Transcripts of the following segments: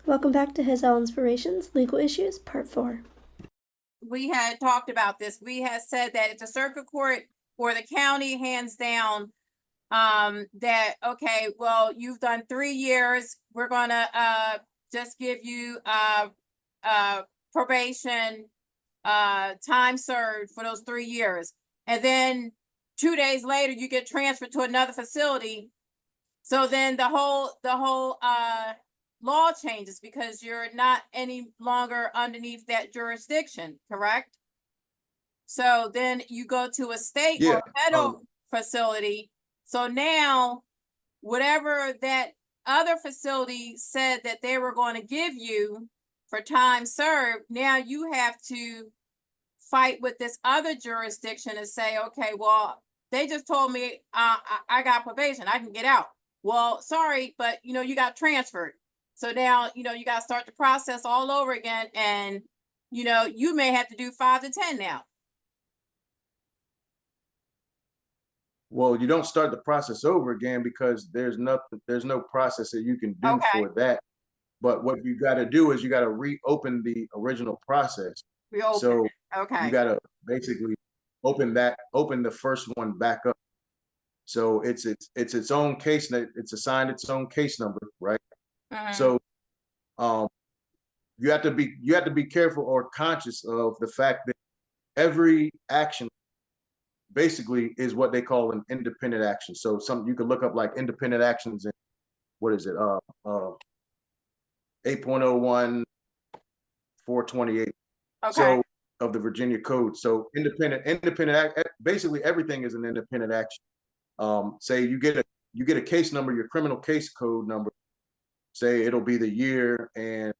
Welcome back to Haz'el Inspirations, Legal Issues, Part 4. We had talked about this. We had said that it's a circuit court or the county hands down that, okay, well, you've done 3 years. We're going to just give you probation, time served for those 3 years. And then 2 days later, you get transferred to another facility. So then the whole law changes because you're not any longer underneath that jurisdiction, correct? So then you go to a state or federal facility. So now whatever that other facility said that they were going to give you for time served, now you have to fight with this other jurisdiction and say, okay, well, they just told me I got probation, I can get out. Well, sorry, but you got transferred. So now, you got to start the process all over again. And, you may have to do 5 to 10 now. Well, you don't start the process over again because there's no process that you can do for that. But what you got to do is you got to reopen the original process. So you got to basically open the first one back up. So it's its own case. It's assigned its own case number, right? So you have to be careful or conscious of the fact that every action basically is what they call an independent action. So you can look up like independent actions in 8.01 428 so of the Virginia Code. So independent basically everything is an independent action. Say you get a case number, your criminal case code number, say it'll be the year and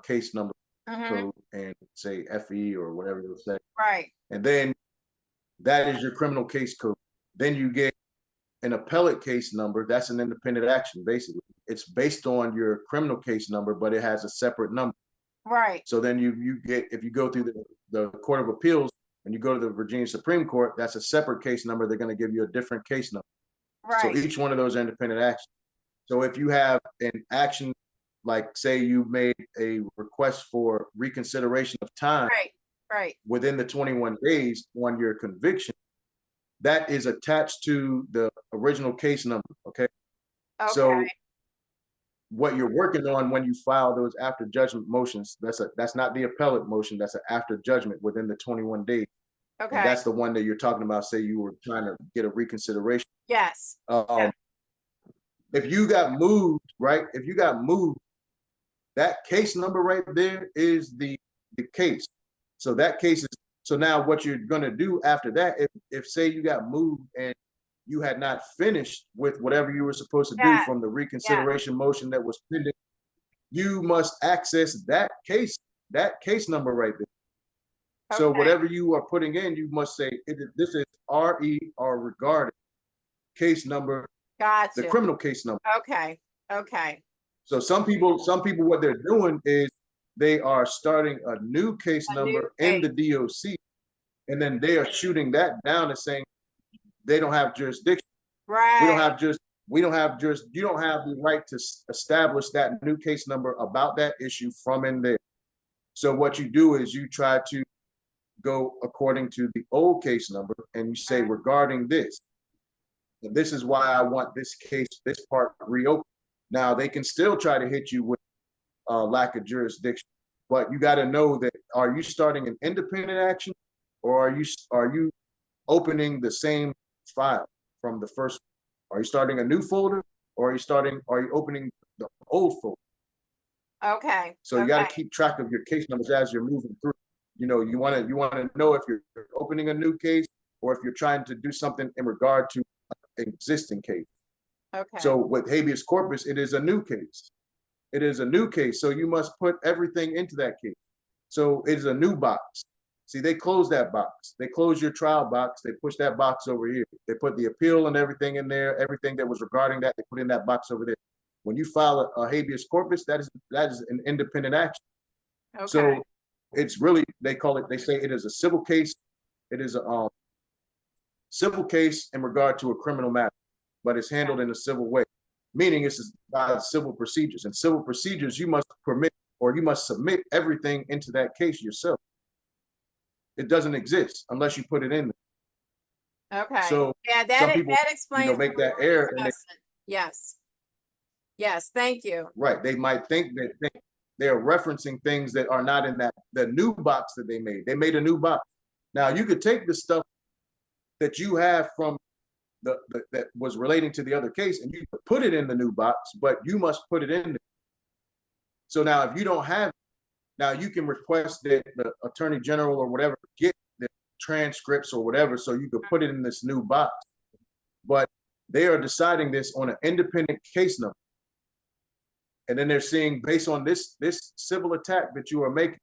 case number code and say FE or whatever you'll say. Right. And then that is your criminal case code. Then you get an appellate case number. That's an independent action, basically. It's based on your criminal case number, but it has a separate number. Right. So then you get, if you go through the Court of Appeals and you go to the Virginia Supreme Court, that's a separate case number. They're going to give you a different case number. Right. So each one of those are independent actions. So if you have an action, like say you made a request for reconsideration of time within the 21 days on your conviction, that is attached to the original case number, okay? So what you're working on when you file those after judgment motions, that's not the appellate motion, that's an after judgment within the 21 days. Okay. And that's the one that you're talking about, say you were trying to get a reconsideration. Yes. If you got moved, right? If you got moved, that case number right there is the case. So that case is, so now what you're gonna do after that, if say you got moved and you had not finished with whatever you were supposed to do from the reconsideration motion that was pending, you must access that case number right there. So whatever you are putting in, you must say, this is RE or regarding case number, the criminal case number. Okay. So some people, what they're doing is they are starting a new case number in the DOC, and then they are shooting that down and saying they don't have jurisdiction. Right. You don't have the right to establish that new case number about that issue from in there. So what you do is you try to go according to the old case number and you say regarding this. And this is why I want this case, this part reopened. Now they can still try to hit you with lack of jurisdiction, but you got to know that, are you starting an independent action or are you opening the same file from the first? Are you starting a new folder or are you opening the old folder? Okay. So you got to keep track of your case numbers as you're moving through. You want to know if you're opening a new case or if you're trying to do something in regard to an existing case. Okay. So with habeas corpus, it is a new case. It is a new case. So you must put everything into that case. So it's a new box. See, they close that box. They close your trial box. They push that box over here. They put the appeal and everything in there. Everything that was regarding that, they put in that box over there. When you file a habeas corpus, that is an independent action. Okay. So it's really, they say it is a civil case. It is a civil case in regard to a criminal matter, but it's handled in a civil way. meaning it's by civil procedures. And civil procedures, you must permit or you must submit everything into that case yourself. It doesn't exist unless you put it in there. Okay. So yeah, some people, that explains make what that we're error, and discussing. Yes. Yes, thank you. right, they might think that they're referencing things that are not in the new box that they made. They made a new box. Now you could take the stuff that you have from that was relating to the other case, and you could put it in the new box, but you must put it in there. So now if you don't have it, now you can request that the attorney general or whatever get the transcripts or whatever, so you could put it in this new box. But they are deciding this on an independent case number. And then they're seeing, based on this civil attack that you are making,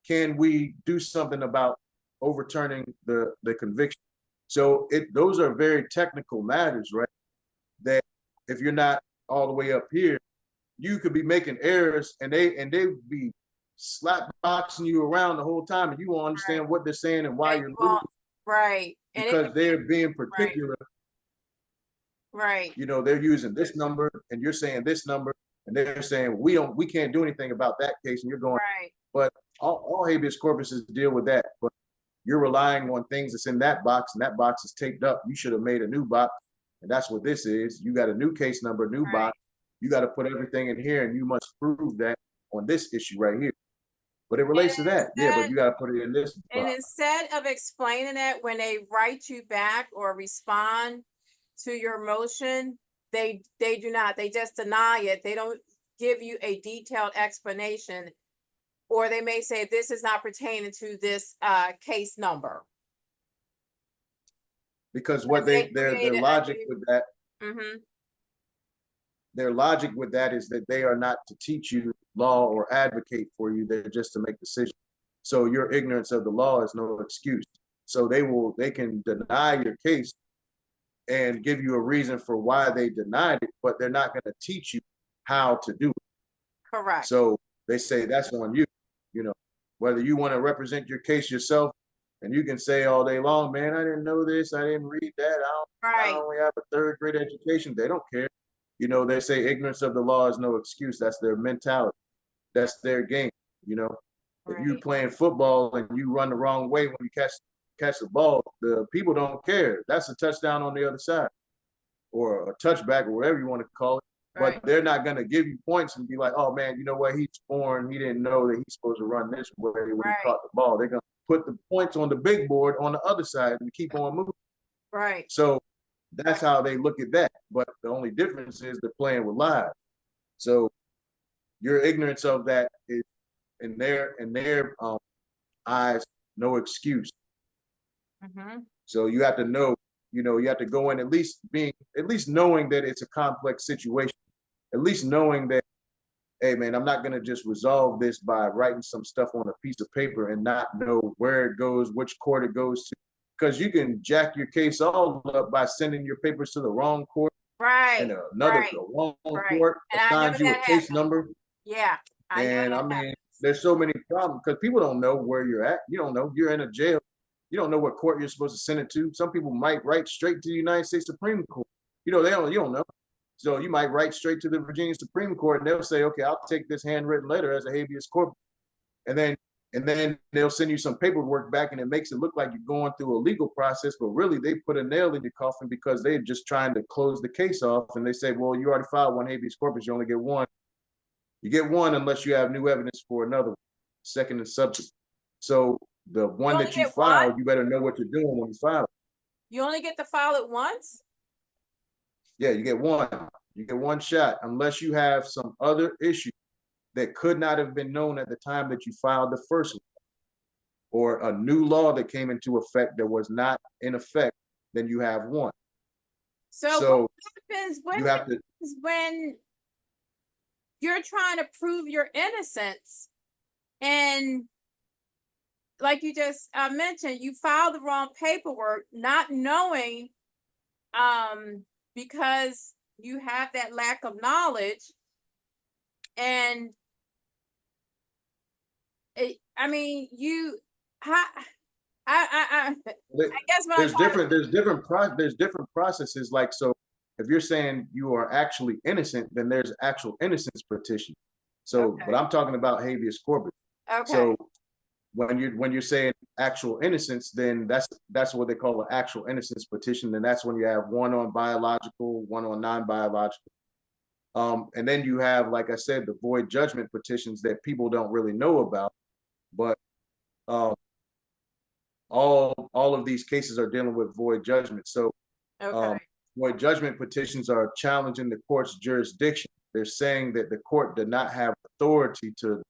can we do something about overturning the conviction? So those are very technical matters, right? That if you're not all the way up here, you could be making errors, and they be slap boxing you around the whole time, and you won't understand what they're saying and why you're losing. Right. Because they're being particular. Right. They're using this number, and you're saying this number, and they're saying we can't do anything about that case, and you're going, right. But all habeas corpuses deal with that. But you're relying on things that's in that box, and that box is taped up. You should have made a new box, and that's what this is. You got a new case number, new box. You got to put everything in here, and you must prove that on this issue right here. But it relates to that, but you got to put it in this box. And instead of explaining it when they write you back or respond to your motion, they do not. They just deny it. They don't give you a detailed explanation, or they may say this is not pertaining to this case number. Because what their logic with that, their logic with that is that they are not to teach you law or advocate for you. They're just to make decisions. So your ignorance of the law is no excuse. So they can deny your case and give you a reason for why they denied it, but they're not going to teach you how to do it. Correct. So they say that's on you, whether you want to represent your case yourself, and you can say all day long, man, I didn't know this, I didn't read that, I only have a third grade education. They don't care. They say ignorance of the law is no excuse. That's their mentality. That's their game. If you playing football and you run the wrong way when you catch the ball, the people don't care. That's a touchdown on the other side, or a touchback, or whatever you want to call it. But they're not going to give you points and be like, oh man, you know what? He's foreign. He didn't know that he's supposed to run this way when he caught the ball. They're going to put the points on the big board on the other side and keep on moving. Right. So that's how they look at that. But the only difference is they're playing with lives. So your ignorance of that is in their eyes no excuse. So you have to know, you have to go in at least knowing that it's a complex situation, at least knowing that, hey man, I'm not going to just resolve this by writing some stuff on a piece of paper and not know where it goes, which court it goes to, because you can jack your case all up by sending your papers to the wrong court. And another the wrong court assigns you a case number. Yeah. I mean, there's so many problems because people don't know where you're at. You don't know. You're in a jail. You don't know what court you're supposed to send it to. Some people might write straight to the United States Supreme Court. You don't know. So you might write straight to the Virginia Supreme Court, and they'll say, okay, I'll take this handwritten letter as a habeas corpus. And then they'll send you some paperwork back, and it makes it look like you're going through a legal process, but really they put a nail in your coffin because they're just trying to close the case off. And they say, well, you already filed one habeas corpus, you only get one. You get one unless you have new evidence for another, second and subsequent. So the one that you filed, you better know what you're doing when you file it. You only get to file it once? Yeah, you get one. You get one shot unless you have some other issue that could not have been known at the time that you filed the first one, or a new law that came into effect that was not in effect, then you have one. So what happens when you're trying to prove your innocence, and like you just mentioned, you filed the wrong paperwork, not knowing, because you have that lack of knowledge. And I guess there's different processes. Like, so if you're saying you are actually innocent, then there's actual innocence petition. So, but I'm talking about habeas corpus. Okay. So when you're saying actual innocence, then that's what they call an actual innocence petition. And that's when you have one on biological, one on non-biological. And then you have, like I said, the void judgment petitions that people don't really know about, but all of these cases are dealing with void judgment. So void judgment petitions are challenging the court's jurisdiction. They're saying that the court did not have authority to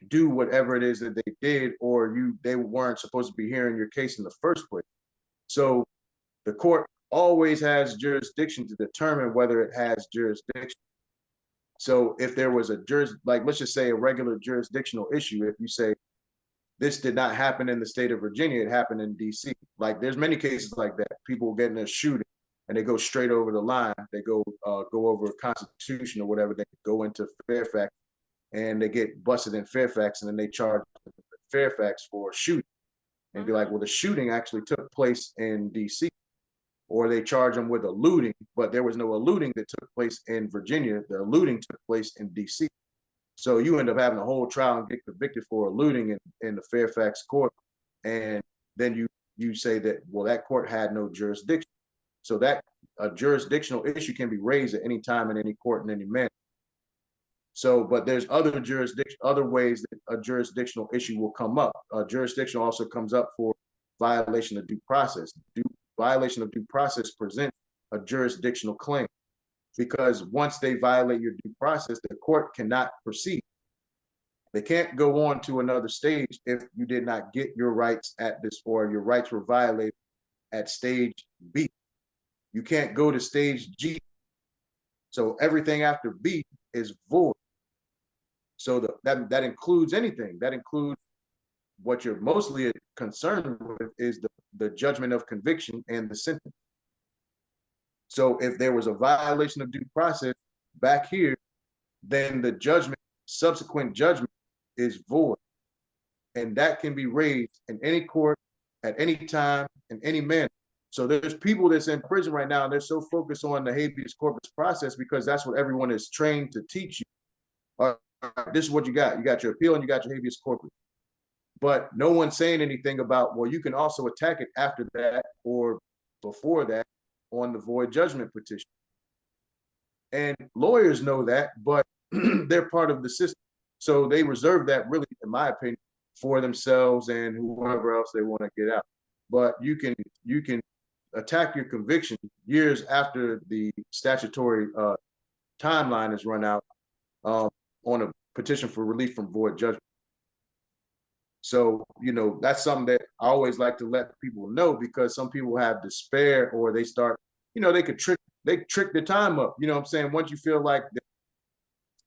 do whatever it is that they did, or they weren't supposed to be hearing your case in the first place. So the court always has jurisdiction to determine whether it has jurisdiction. So if there was like, let's just say a regular jurisdictional issue, if you say this did not happen in the state of Virginia, it happened in DC. Like there's many cases like that. People get in a shooting and they go straight over the line. They go over Constitution or whatever. They go into Fairfax and they get busted in Fairfax, and then they charge Fairfax for shooting and be like, well, the shooting actually took place in DC. Or they charge them with eluding, but there was no eluding that took place in Virginia. The eluding took place in DC. So you end up having a whole trial and get convicted for eluding in the Fairfax court. And then you say that, well, that court had no jurisdiction. So that a jurisdictional issue can be raised at any time in any court in any manner. So, but there's other ways that a jurisdictional issue will come up. Jurisdiction also comes up for violation of due process. Violation of due process presents a jurisdictional claim, because once they violate your due process, the court cannot proceed. They can't go on to another stage if you did not get your rights at this, or your rights were violated at stage B. You can't go to stage G. So everything after B is void. So that includes anything. That includes what you're mostly concerned with is the judgment of conviction and the sentence. So if there was a violation of due process back here, then the subsequent judgment is void. And that can be raised in any court at any time in any manner. So there's people that's in prison right now, and they're so focused on the habeas corpus process because that's what everyone is trained to teach you. All right, this is what you got. You got your appeal and you got your habeas corpus. But no one's saying anything about, well, you can also attack it after that or before that on the void judgment petition. And lawyers know that, but they're part of the system. So they reserve that, really, in my opinion, for themselves and whoever else they want to get out. But you can attack your conviction years after the statutory timeline is run out on a petition for relief from void judgment. So, that's something that I always like to let people know, because some people have despair, or they start, they trick the time up. You know what I'm saying? Once you feel like,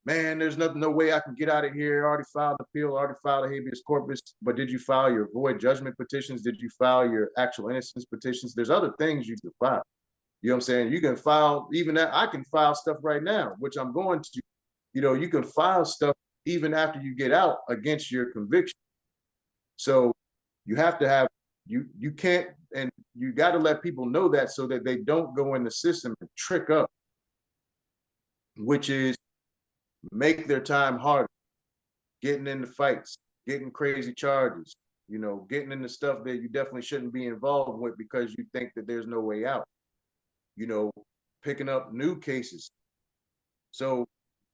man, there's no way I can get out of here. I already filed the appeal, already filed a habeas corpus, but did you file your void judgment petitions? Did you file your actual innocence petitions? There's other things you can file. You know what I'm saying? You can file, even that, I can file stuff right now, which I'm going to, you can file stuff even after you get out against your conviction. So you have to have, you can't, and you got to let people know that, so that they don't go in the system and trick up, which is make their time harder, getting into fights, getting crazy charges, getting into stuff that you definitely shouldn't be involved with because you think that there's no way out, picking up new cases. So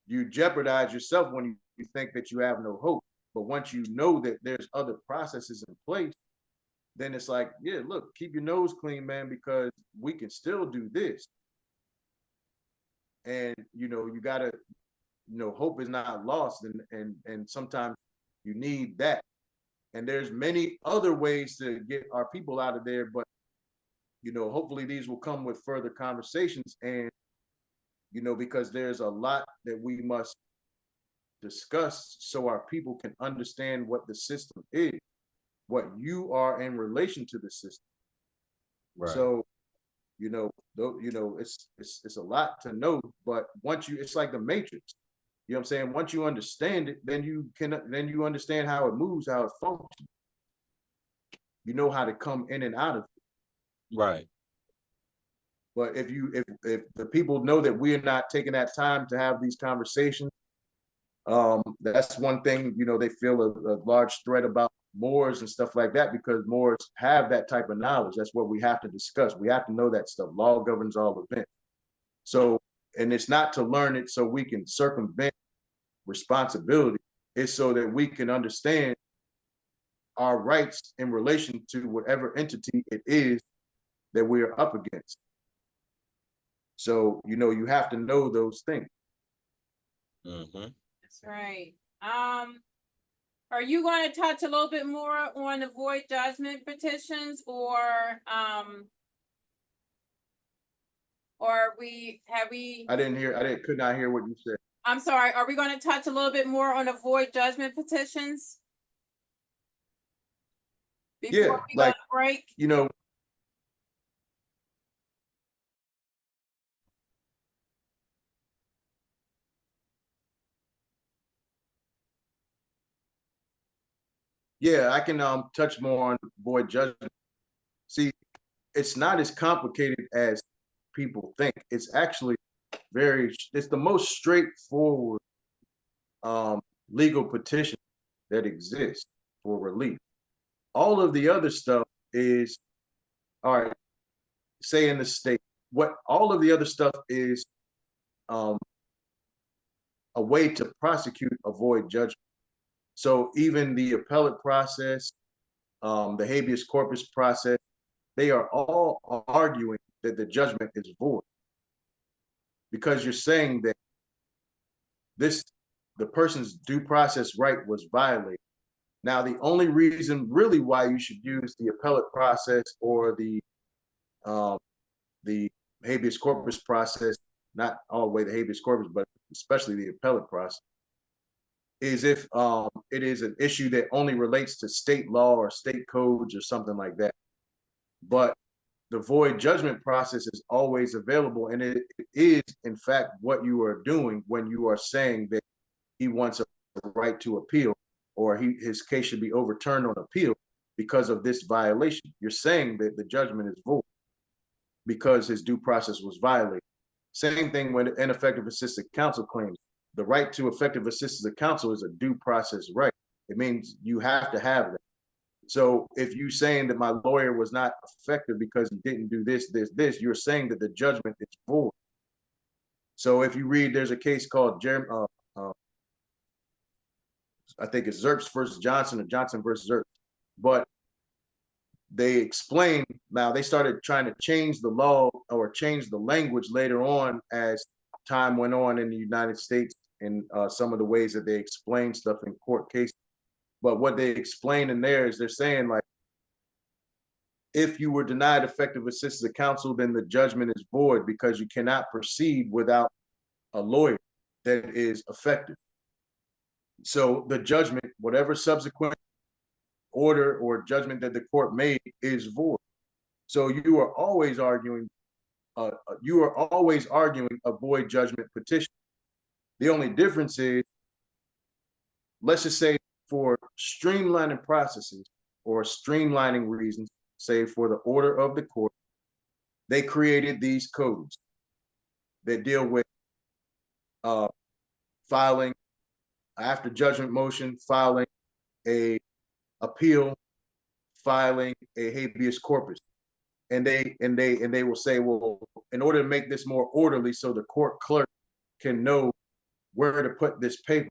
you jeopardize yourself when you think that you have no hope. But once you know that there's other processes in place, then it's like, yeah, look, keep your nose clean, man, because we can still do this. And, you got to, hope is not lost. And sometimes you need that. And there's many other ways to get our people out of there. But, hopefully these will come with further conversations. And, because there's a lot that we must discuss so our people can understand what the system is, what you are in relation to the system. Right. So, it's a lot to know, but once it's like the Matrix. You know what I'm saying? Once you understand it, then you understand how it moves, how it functions. You know how to come in and out of it. Right. But if the people know that we're not taking that time to have these conversations, that's one thing, you know, they feel a large threat about Moors and stuff like that, because Moors have that type of knowledge. That's what we have to discuss. We have to know that stuff. Law governs all events. So, and it's not to learn it so we can circumvent responsibility. It's so that we can understand our rights in relation to whatever entity it is that we are up against. So, you know, you have to know those things. That's right. Are you going to touch a little bit more on the void judgment petitions, or could not hear what you said. I'm sorry, are we going to touch a little bit more on the void judgment petitions? Before Yeah, we go like, to break? You know, yeah, I can touch more on void judgment. See, it's not as complicated as people think. It's actually it's the most straightforward legal petition that exists for relief. All of the other stuff is, all right, say in the state, all of the other stuff is a way to prosecute a void judgment. So even the appellate process, the habeas corpus process, they are all arguing that the judgment is void, because you're saying that the person's due process right was violated. Now, the only reason really why you should use the appellate process or the habeas corpus process, not all the way the habeas corpus, but especially the appellate process, is if it is an issue that only relates to state law or state codes or something like that. But the void judgment process is always available, and it is, in fact, what you are doing when you are saying that he wants a right to appeal, or his case should be overturned on appeal because of this violation. You're saying that the judgment is void because his due process was violated. Same thing when ineffective assisted counsel claims. The right to effective assistance of counsel is a due process right. It means you have to have that. So if you're saying that my lawyer was not effective because he didn't do this, you're saying that the judgment is void. So if you read, there's a case called I think it's Zerps versus Johnson or Johnson versus Zerps, but they explain, now they started trying to change the law or change the language later on as time went on in the United States, and some of the ways that they explain stuff in court cases. But what they explain in there is they're saying, like, if you were denied effective assistance of counsel, then the judgment is void because you cannot proceed without a lawyer that is effective. So the judgment, whatever subsequent order or judgment that the court made, is void. So you are always arguing a void judgment petition. The only difference is, let's just say, for streamlining processes or streamlining reasons, say for the order of the court, they created these codes that deal with filing after judgment motion, filing a appeal, filing a habeas corpus. And they will say, well, in order to make this more orderly so the court clerk can know where to put this paper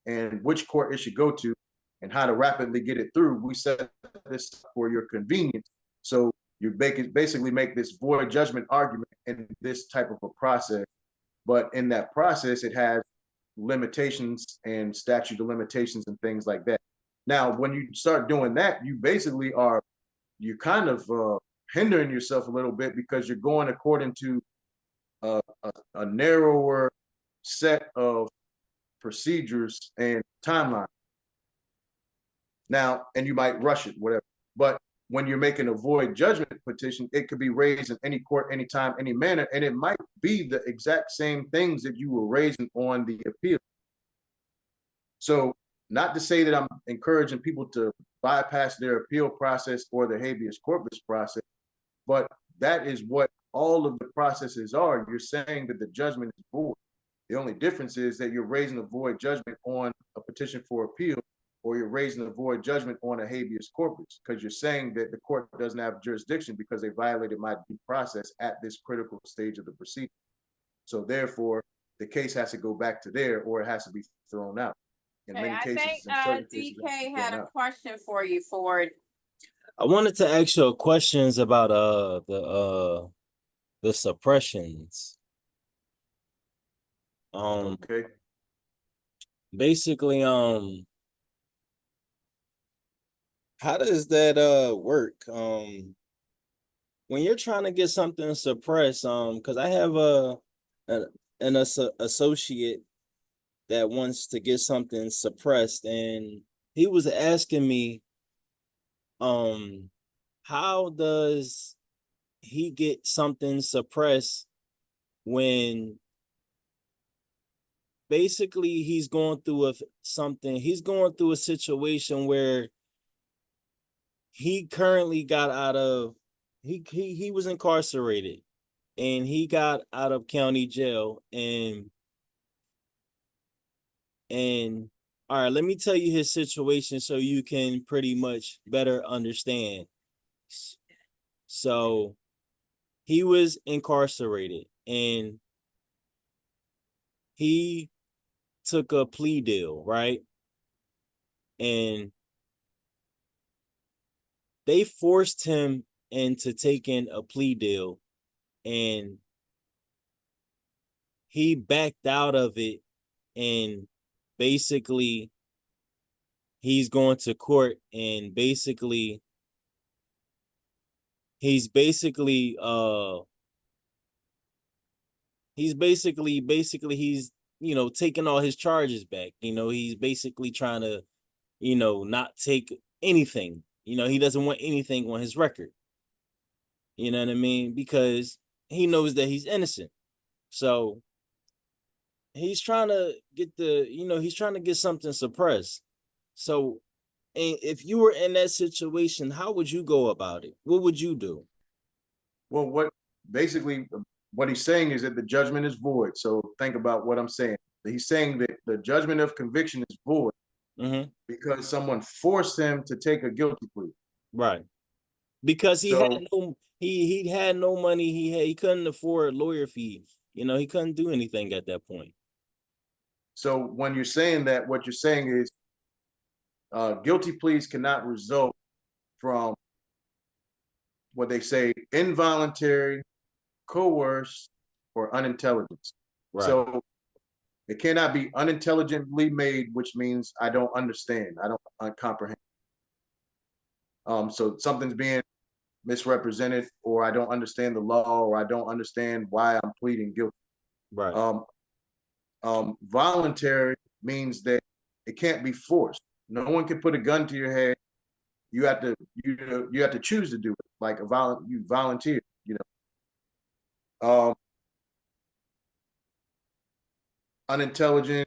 and which court it should go to and how to rapidly get it through, we set this for your convenience. So you basically make this void judgment argument in this type of a process. But in that process, it has limitations and statute of limitations and things like that. Now, when you start doing that, you basically you're kind of hindering yourself a little bit, because you're going according to a narrower set of procedures and timeline. Now, and you might rush it, whatever. But when you're making a void judgment petition, it could be raised in any court, anytime, any manner, and it might be the exact same things that you were raising on the appeal. So, not to say that I'm encouraging people to bypass their appeal process or the habeas corpus process, but that is what all of the processes are. You're saying that the judgment is void. The only difference is that you're raising a void judgment on a petition for appeal, or you're raising a void judgment on a habeas corpus, because you're saying that the court doesn't have jurisdiction because they violated my due process at this critical stage of the proceeding. So therefore, the case has to go back to there, or it has to be thrown out. In Okay, many I cases, think in certain cases, it has to DK be had thrown a out. question for you, Ford. I wanted to ask you questions about the suppressions. Okay. Basically, how does that work? When you're trying to get something suppressed, because I have an associate that wants to get something suppressed, and he was asking me, how does he get something suppressed when basically he's going through he's going through a situation where he currently got out of he was incarcerated, and he got out of county jail, and all right, let me tell you his situation so you can pretty much better understand. So he was incarcerated, and he took a plea deal, right? And they forced him into taking a plea deal, and he backed out of it, and basically he's going to court, and basically he's basically he's taking all his charges back. He's basically trying to not take anything. He doesn't want anything on his record. You know what I mean? Because he knows that he's innocent. So he's trying to get he's trying to get something suppressed. So, and if you were in that situation, how would you go about it? What would you do? Well, what he's saying is that the judgment is void. So think about what I'm saying. He's saying that the judgment of conviction is void because someone forced him to take a guilty plea. Right. Because he So, had no he had no money. He couldn't afford lawyer fees. He couldn't do anything at that point. so when you're saying that, what you're saying is guilty pleas cannot result from what they say involuntary, coerced, or unintelligence. Right. So it cannot be unintelligently made, which means I don't understand, I don't comprehend. So something's being misrepresented, or I don't understand the law, or I don't understand why I'm pleading guilty. Right. Voluntary means that it can't be forced. No one can put a gun to your head. You have to choose to do it. Like you volunteer. Unintelligent,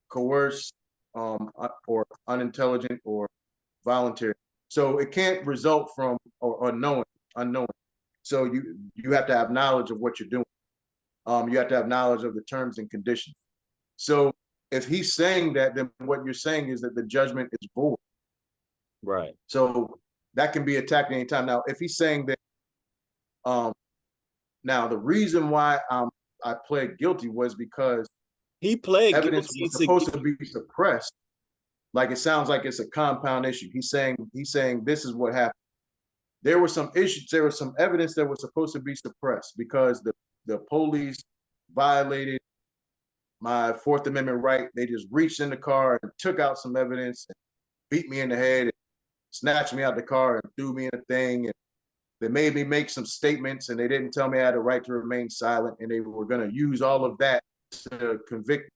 coerced, or unintelligent, or voluntary. So it can't result from or unknowing. So you have to have knowledge of what you're doing. You have to have knowledge of the terms and conditions. So if he's saying that, then what you're saying is that the judgment is void. Right. So that can be attacked anytime. Now, if he's saying that, now the reason why I pled guilty was because he pled evidence guilty was supposed to be suppressed. Like, it sounds like it's a compound issue. He's saying this is what happened. There were some issues. There was some evidence that was supposed to be suppressed because the police violated my Fourth Amendment right. They just reached in the car and took out some evidence and beat me in the head and snatched me out the car and threw me in a thing. And they made me make some statements, and they didn't tell me I had a right to remain silent, and they were going to use all of that to convict me.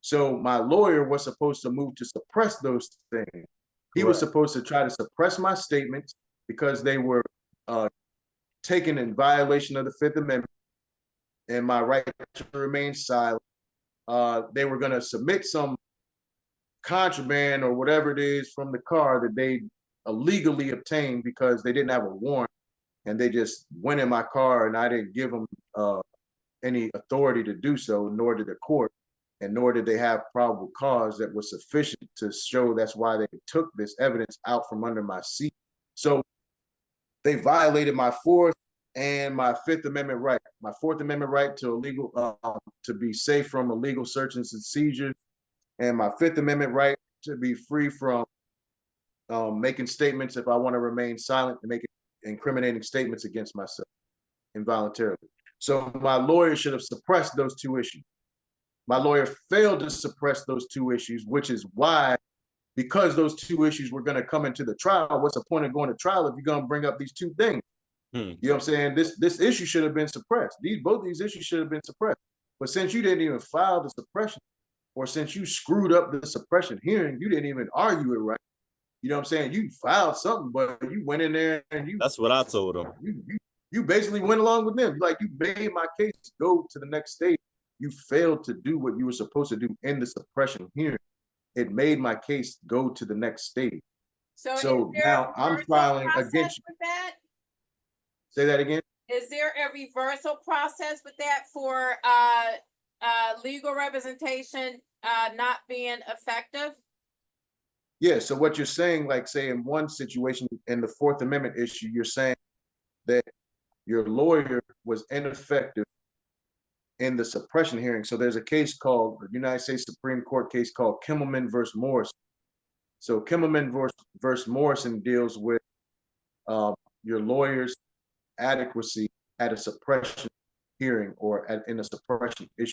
So my lawyer was supposed to move to suppress those things. He was supposed to try to suppress my statements because they were taken in violation of the Fifth Amendment and my right to remain silent. They were going to submit some contraband or whatever it is from the car that they illegally obtained because they didn't have a warrant and they just went in my car, and I didn't give them any authority to do so, nor did the court, and nor did they have probable cause that was sufficient to show that's why they took this evidence out from under my seat. So they violated my Fourth and my Fifth Amendment right. My Fourth Amendment right to illegal, to be safe from illegal searches and seizures, and my Fifth Amendment right to be free from making statements if I want to remain silent and making incriminating statements against myself involuntarily. So my lawyer should have suppressed those two issues. My lawyer failed to suppress those two issues, which is why, because those two issues were going to come into the trial, what's the point of going to trial if you're going to bring up these two things? You know what I'm saying? This issue should have been suppressed. Both these issues should have been suppressed. But since you didn't even file the suppression, or since you screwed up the suppression hearing, you didn't even argue it right. You know what I'm saying? You filed something, but you went in there and That's what I told him. You basically went along with them. Like, you made my case go to the next stage. You failed to do what you were supposed to do in the suppression hearing. It made my case go to the next stage. So now I'm filing against you. With that? Say that again. Is there a reversal process with that for legal representation not being effective? Yeah, so what you're saying, like, say in one situation in the Fourth Amendment issue, you're saying that your lawyer was ineffective in the suppression hearing. So there's a case called, the United States Supreme Court case called Kimmelman versus Morrison. So Kimmelman versus Morrison deals with your lawyer's adequacy at a suppression hearing or in a suppression issue.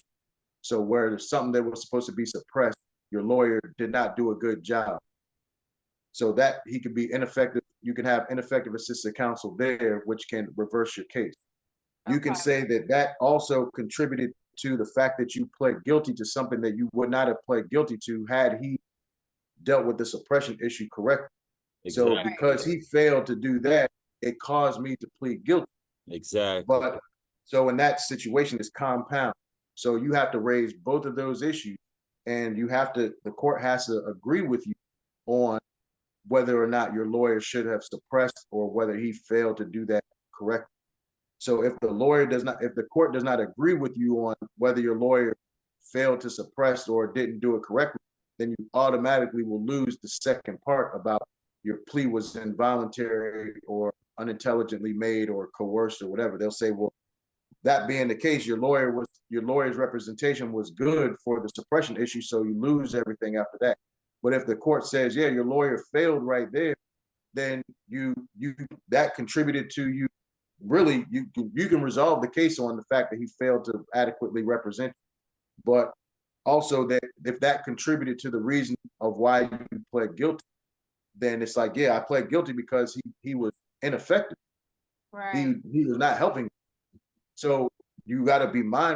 So where there's something that was supposed to be suppressed, your lawyer did not do a good job. So that he could be ineffective. You can have ineffective assistant counsel there, which can reverse your case. You can say that that also contributed to the fact that you pled guilty to something that you would not have pled guilty to had he dealt with the suppression issue correctly. Exactly. So because he failed to do that, it caused me to plead guilty. Exactly. But so in that situation, it's compound. So you have to raise both of those issues, and the court has to agree with you on whether or not your lawyer should have suppressed or whether he failed to do that correctly. So if the court does not agree with you on whether your lawyer failed to suppress or didn't do it correctly, then you automatically will lose the second part about your plea was involuntary or unintelligently made or coerced or whatever. They'll say, well, that being the case, your lawyer's representation was good for the suppression issue, so you lose everything after that. But if the court says, yeah, your lawyer failed right there, then that contributed to you. Really, you can resolve the case on the fact that he failed to adequately represent you. But also that if that contributed to the reason of why you pled guilty, then it's like, yeah, I pled guilty because he was ineffective. Right. He was not helping. So you got to be mindful